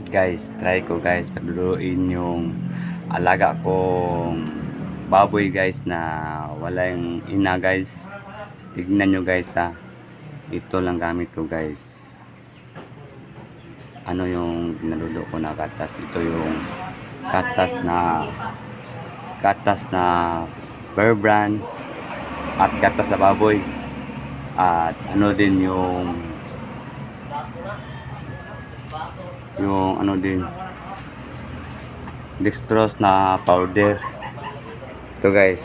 Guys, try ko guys pagluluin yung alaga kong baboy guys na walang ina guys. Tignan nyo guys ha. Ito lang gamit ko guys. Ano yung nalulo ko na gatas. Ito yung gatas na Bear Brand at gatas sa baboy. At ano din yung ano din dextrose na powder. Ito guys,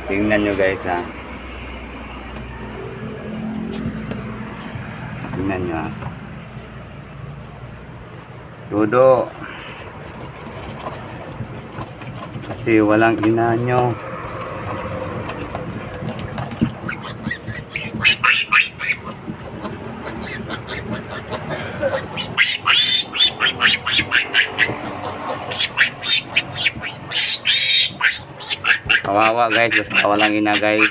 tingnan nyo guys ha, tingnan nyo ha, todo kasi walang ina nyo. Kawawa guys, basta walang ina guys.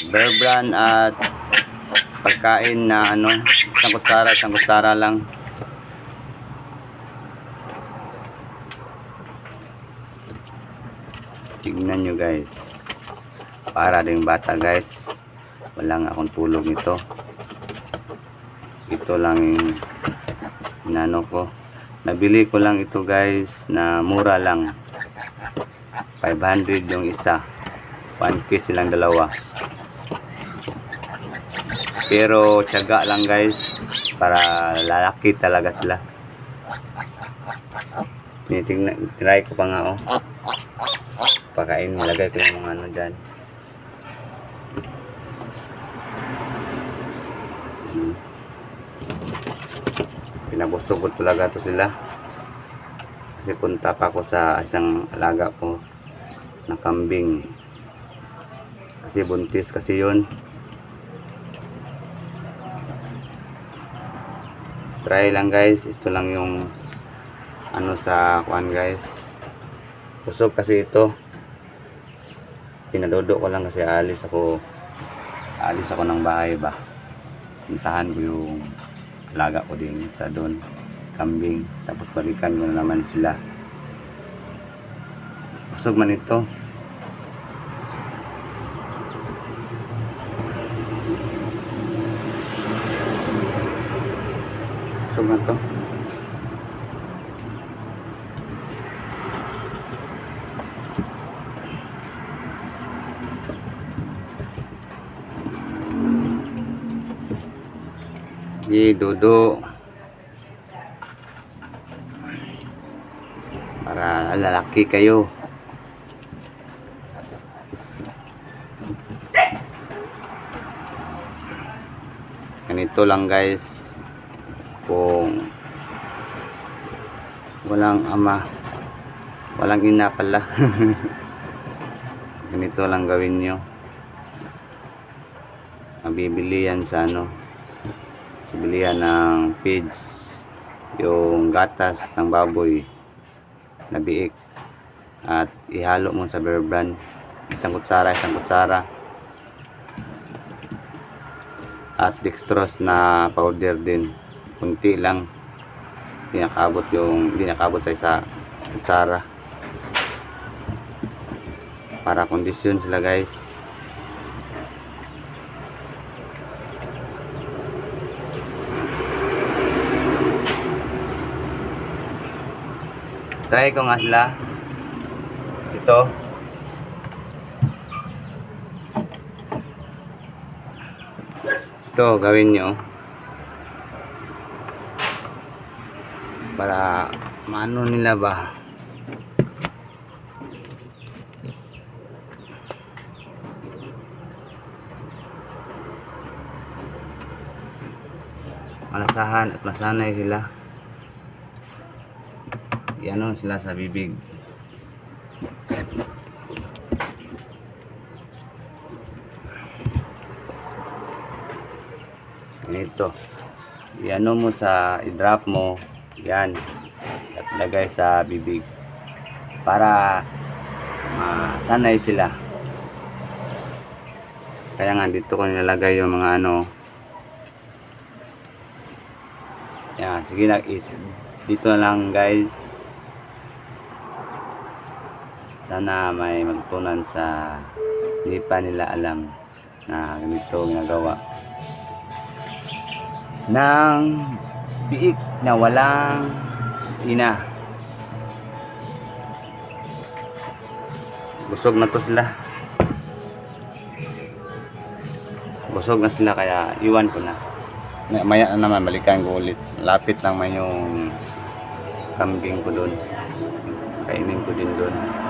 Bear Brand at pagkain na ano, isang kutsara lang. Tignan nyo guys, para din bata guys, walang akong tulog nito. Ito lang yung inano ko. Nabili ko lang ito guys na mura lang. 500 yung isa. 1K silang dalawa. Pero tiyaga lang guys para lalaki talaga sila. Try ko pa nga oh. Pakain, nilagay ko yung mga ano dyan. Pinabusog ko talaga to sila kasi punta pa ako sa isang alaga ko na kambing kasi buntis kasi yun. Try lang guys, ito lang yung ano sa kuan guys, busog kasi ito. Pinadodo ko lang kasi alis ako ng bahay ba, puntahan ko yung alaga ko din sa doon kambing, tapos balikan ko na naman sila. Busog man ito. Busog man to. Dodo para lalaki kayo. Ganito lang guys kung walang ama, walang ina pala. Ganito lang gawin nyo. Mabibili yan sa ano, bilihan ng feeds, yung gatas ng baboy na biik, at ihalo mo sa Bear Brand, isang kutsara at dextrose na powder din, kunti lang, hindi nakabot sa isa kutsara para kondisyon sila guys. Try ko nga sila. Ito gawin nyo para maano nila ba, malasahan at masanay sila. Ano sila sa bibig. Ito. Iano mo sa i-drop mo. Yan. At lagay sa bibig. Para sanay sila. Kaya nga dito ko nilalagay yung mga ano. Yan, sige na, dito na lang guys. Sana may magtunan sa hindi pa nila alam na ganito ginagawa ng biik na walang ina. Busog na to sila. Busog na sila kaya iwan ko na. Maya na naman balikan ko ulit. Lapit lang man yung kambing ko doon. Kainin ko din doon.